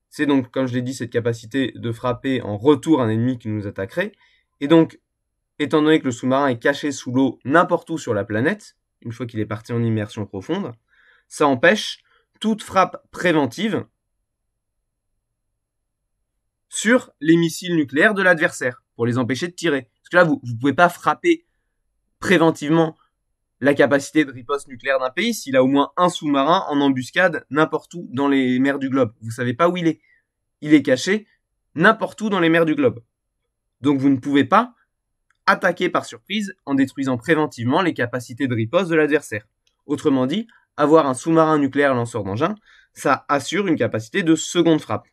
A: C'est donc, comme je l'ai dit, cette capacité de frapper en retour un ennemi qui nous attaquerait. Et donc, étant donné que le sous-marin est caché sous l'eau n'importe où sur la planète, une fois qu'il est parti en immersion profonde, ça empêche toute frappe préventive sur les missiles nucléaires de l'adversaire, pour les empêcher de tirer. Parce que là, vous pouvez pas frapper préventivement la capacité de riposte nucléaire d'un pays s'il a au moins un sous-marin en embuscade n'importe où dans les mers du globe. Vous savez pas où il est. Il est caché n'importe où dans les mers du globe. Donc vous ne pouvez pas attaquer par surprise en détruisant préventivement les capacités de riposte de l'adversaire. Autrement dit, avoir un sous-marin nucléaire lanceur d'engins, ça assure une capacité de seconde frappe.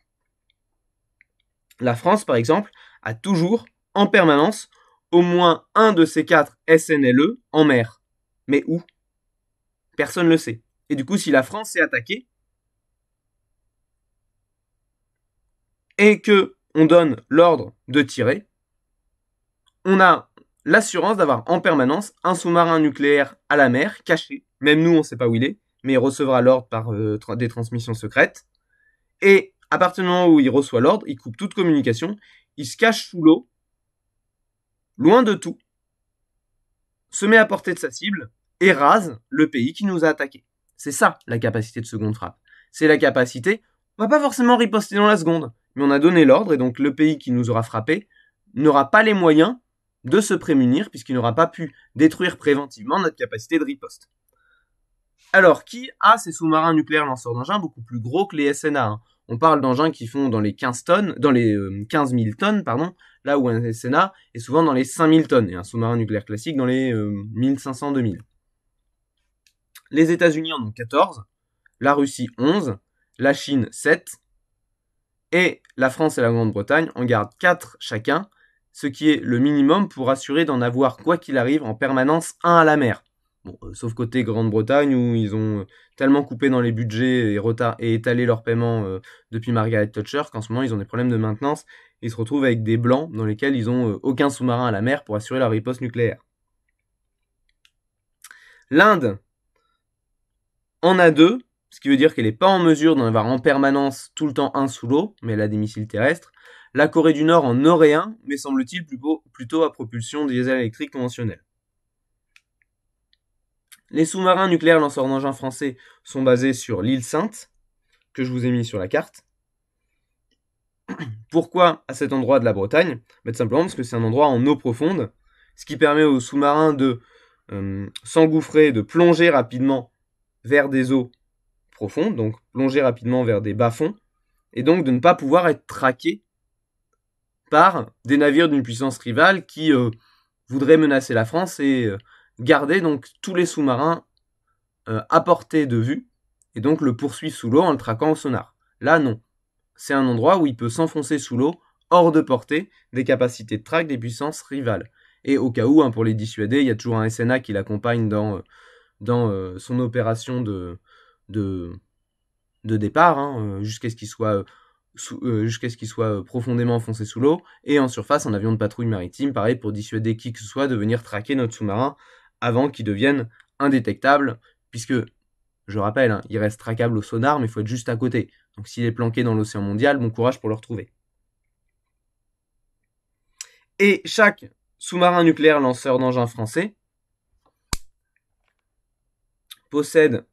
A: La France, par exemple, a toujours, en permanence, au moins un de ces 4 SNLE en mer. Mais où? Personne ne le sait. Et du coup, si la France s'est attaquée, et que on donne l'ordre de tirer, on a l'assurance d'avoir en permanence un sous-marin nucléaire à la mer, caché. Même nous, on ne sait pas où il est, mais il recevra l'ordre par des transmissions secrètes. Et à partir du moment où il reçoit l'ordre, il coupe toute communication, il se cache sous l'eau, loin de tout, se met à portée de sa cible et rase le pays qui nous a attaqués. C'est ça, la capacité de seconde frappe. C'est la capacité, on va pas forcément riposter dans la seconde, mais on a donné l'ordre et donc le pays qui nous aura frappé n'aura pas les moyens de se prémunir puisqu'il n'aura pas pu détruire préventivement notre capacité de riposte. Alors, qui a ces sous-marins nucléaires lanceurs d'engins beaucoup plus gros que les SNA, hein? On parle d'engins qui font dans les 15 000 tonnes, là où un SNA est souvent dans les 5000 tonnes, et un sous-marin nucléaire classique dans les 1500-2000. Les États-Unis en ont 14, la Russie 11, la Chine 7, et la France et la Grande-Bretagne en gardent 4 chacun, ce qui est le minimum pour assurer d'en avoir, quoi qu'il arrive, en permanence un à la mer. Bon, sauf côté Grande-Bretagne où ils ont tellement coupé dans les budgets et étalé leurs paiements depuis Margaret Thatcher qu'en ce moment ils ont des problèmes de maintenance et ils se retrouvent avec des blancs dans lesquels ils ont aucun sous-marin à la mer pour assurer leur riposte nucléaire. L'Inde en a 2, ce qui veut dire qu'elle n'est pas en mesure d'en avoir en permanence tout le temps un sous l'eau, mais elle a des missiles terrestres. La Corée du Nord en aurait un, mais semble-t-il plutôt à propulsion diesel électrique conventionnelle. Les sous-marins nucléaires lanceurs d'engins français sont basés sur l'île Sainte, que je vous ai mis sur la carte. Pourquoi à cet endroit de la Bretagne? Tout simplement parce que c'est un endroit en eau profonde, ce qui permet aux sous-marins de s'engouffrer, de plonger rapidement vers des eaux profondes, donc plonger rapidement vers des bas-fonds, et donc de ne pas pouvoir être traqués par des navires d'une puissance rivale qui voudraient menacer la France et garder donc tous les sous-marins à portée de vue, et donc le poursuivre sous l'eau en le traquant au sonar. Là, non. C'est un endroit où il peut s'enfoncer sous l'eau, hors de portée des capacités de traque des puissances rivales. Et au cas où, pour les dissuader, il y a toujours un SNA qui l'accompagne dans son opération de départ, jusqu'à ce qu'il soit profondément enfoncé sous l'eau, et en surface, un avion de patrouille maritime, pareil, pour dissuader qui que ce soit de venir traquer notre sous-marin avant qu'il devienne indétectable, puisque, je rappelle, il reste traquable au sonar, mais il faut être juste à côté. Donc s'il est planqué dans l'océan mondial, bon courage pour le retrouver. Et chaque sous-marin nucléaire lanceur d'engins français possède,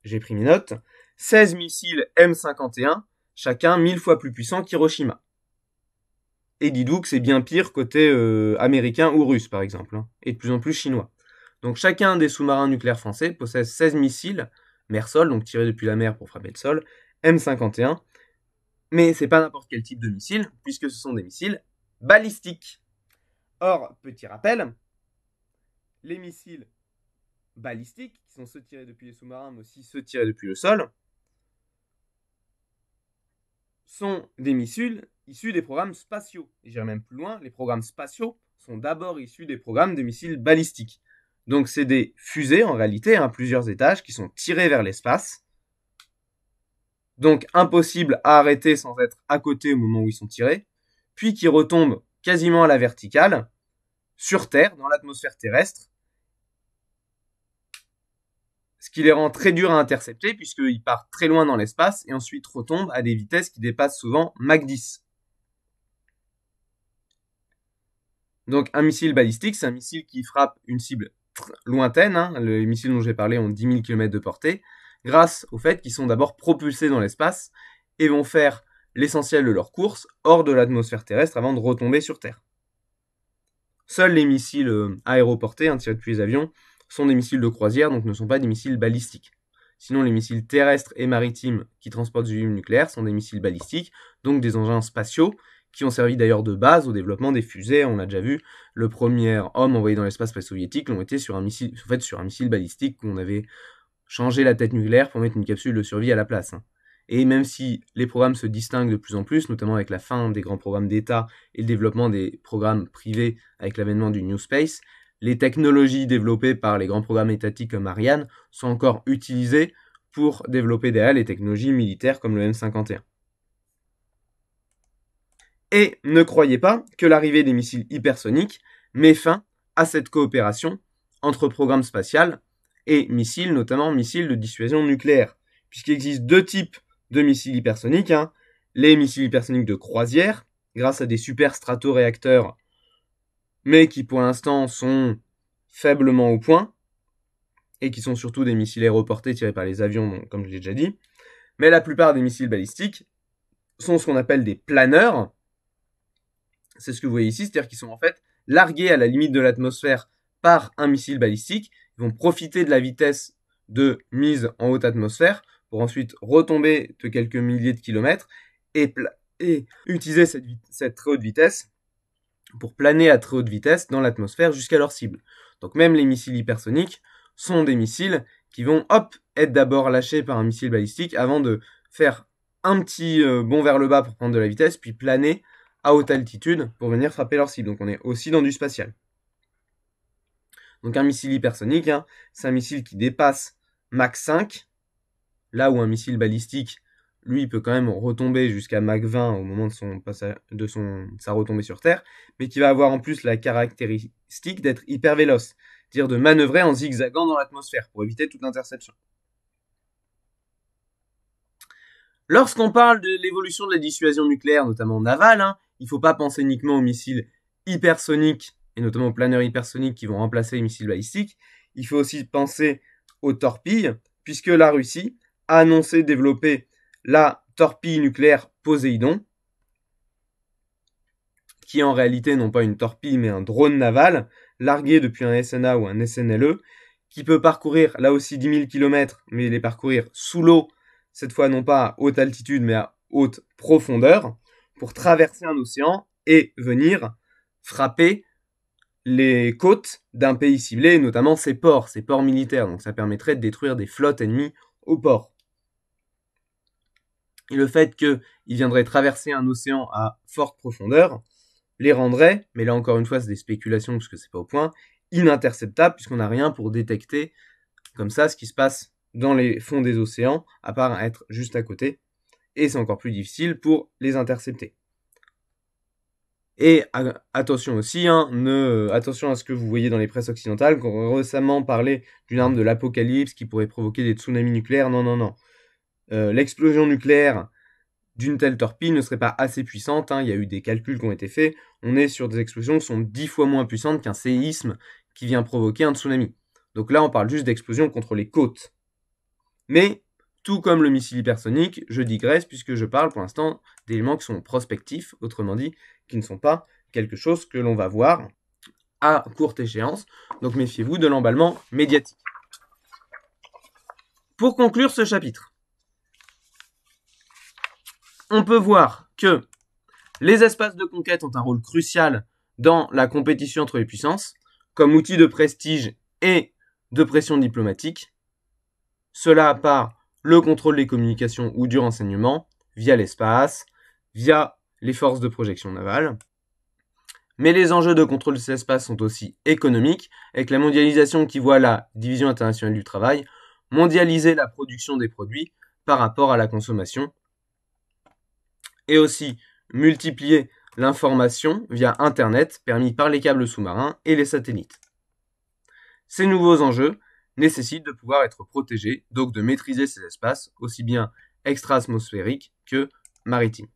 A: j'ai pris mes notes, 16 missiles M51, chacun 1000 fois plus puissant qu'Hiroshima. Et dis-donc que c'est bien pire côté américain ou russe, par exemple, et de plus en plus chinois. Donc chacun des sous-marins nucléaires français possède 16 missiles mer-sol, donc tirés depuis la mer pour frapper le sol, M51, mais c'est pas n'importe quel type de missile, puisque ce sont des missiles balistiques. Or, petit rappel, les missiles balistiques, qui sont ceux tirés depuis les sous-marins, mais aussi ceux tirés depuis le sol, sont des missiles issus des programmes spatiaux. Et j'irai même plus loin, les programmes spatiaux sont d'abord issus des programmes de missiles balistiques. Donc c'est des fusées, en réalité, plusieurs étages, qui sont tirées vers l'espace. Donc impossible à arrêter sans être à côté au moment où ils sont tirés, puis qui retombent quasiment à la verticale, sur Terre, dans l'atmosphère terrestre, ce qui les rend très durs à intercepter, puisqu'ils partent très loin dans l'espace, et ensuite retombent à des vitesses qui dépassent souvent Mach 10. Donc un missile balistique, c'est un missile qui frappe une cible lointaine, les missiles dont j'ai parlé ont 10 000 km de portée, grâce au fait qu'ils sont d'abord propulsés dans l'espace et vont faire l'essentiel de leur course hors de l'atmosphère terrestre avant de retomber sur Terre. Seuls les missiles aéroportés, tirés depuis les avions, sont des missiles de croisière, donc ne sont pas des missiles balistiques. Sinon, les missiles terrestres et maritimes qui transportent du nucléaire sont des missiles balistiques, donc des engins spatiaux, qui ont servi d'ailleurs de base au développement des fusées. On l'a déjà vu, le premier homme envoyé dans l'espace soviétique l'ont été sur un missile balistique où on avait changé la tête nucléaire pour mettre une capsule de survie à la place. Et même si les programmes se distinguent de plus en plus, notamment avec la fin des grands programmes d'État et le développement des programmes privés avec l'avènement du New Space, les technologies développées par les grands programmes étatiques comme Ariane sont encore utilisées pour développer derrière les technologies militaires comme le M51. Et ne croyez pas que l'arrivée des missiles hypersoniques met fin à cette coopération entre programmes spatial et missiles, notamment missiles de dissuasion nucléaire, puisqu'il existe deux types de missiles hypersoniques, les missiles hypersoniques de croisière, grâce à des super stratoréacteurs, mais qui pour l'instant sont faiblement au point, et qui sont surtout des missiles aéroportés tirés par les avions, donc, comme je l'ai déjà dit. Mais la plupart des missiles balistiques sont ce qu'on appelle des planeurs. C'est ce que vous voyez ici, c'est-à-dire qu'ils sont en fait largués à la limite de l'atmosphère par un missile balistique. Ils vont profiter de la vitesse de mise en haute atmosphère pour ensuite retomber de quelques milliers de kilomètres et utiliser cette très haute vitesse pour planer à très haute vitesse dans l'atmosphère jusqu'à leur cible. Donc même les missiles hypersoniques sont des missiles qui vont être d'abord lâchés par un missile balistique avant de faire un petit bond vers le bas pour prendre de la vitesse, puis planer à haute altitude pour venir frapper leur cible. Donc on est aussi dans du spatial. Donc un missile hypersonique, c'est un missile qui dépasse Mach 5, là où un missile balistique, lui, peut quand même retomber jusqu'à Mach 20 au moment de sa retombée sur Terre, mais qui va avoir en plus la caractéristique d'être hyper véloce, c'est-à-dire de manœuvrer en zigzagant dans l'atmosphère pour éviter toute interception. Lorsqu'on parle de l'évolution de la dissuasion nucléaire, notamment navale, il ne faut pas penser uniquement aux missiles hypersoniques, et notamment aux planeurs hypersoniques qui vont remplacer les missiles balistiques. Il faut aussi penser aux torpilles, puisque la Russie a annoncé développer la torpille nucléaire Poséidon, qui est en réalité non pas une torpille mais un drone naval, largué depuis un SNA ou un SNLE, qui peut parcourir là aussi 10 000 km, mais les parcourir sous l'eau, cette fois non pas à haute altitude mais à haute profondeur, pour traverser un océan et venir frapper les côtes d'un pays ciblé, notamment ses ports militaires. Donc ça permettrait de détruire des flottes ennemies au port. Et le fait qu'il viendrait traverser un océan à forte profondeur les rendrait, mais là encore une fois c'est des spéculations parce que c'est pas au point, ininterceptables puisqu'on n'a rien pour détecter comme ça ce qui se passe dans les fonds des océans, à part être juste à côté, et c'est encore plus difficile pour les intercepter. Et attention aussi, attention à ce que vous voyez dans les presses occidentales, qu'on a récemment parlé d'une arme de l'apocalypse qui pourrait provoquer des tsunamis nucléaires. Non. L'explosion nucléaire d'une telle torpille ne serait pas assez puissante. Il y a eu des calculs qui ont été faits. On est sur des explosions qui sont 10 fois moins puissantes qu'un séisme qui vient provoquer un tsunami. Donc là, on parle juste d'explosion contre les côtes. Mais, tout comme le missile hypersonique, je digresse puisque je parle pour l'instant d'éléments qui sont prospectifs, autrement dit, qui ne sont pas quelque chose que l'on va voir à courte échéance. Donc méfiez-vous de l'emballement médiatique. Pour conclure ce chapitre, on peut voir que les espaces de conquête ont un rôle crucial dans la compétition entre les puissances, comme outil de prestige et de pression diplomatique. Cela par le contrôle des communications ou du renseignement, via l'espace, via les forces de projection navale. Mais les enjeux de contrôle de ces espaces sont aussi économiques, avec la mondialisation qui voit la division internationale du travail mondialiser la production des produits par rapport à la consommation, et aussi multiplier l'information via Internet permis par les câbles sous-marins et les satellites. Ces nouveaux enjeux nécessitent de pouvoir être protégés, donc de maîtriser ces espaces, aussi bien extra-atmosphériques que maritimes.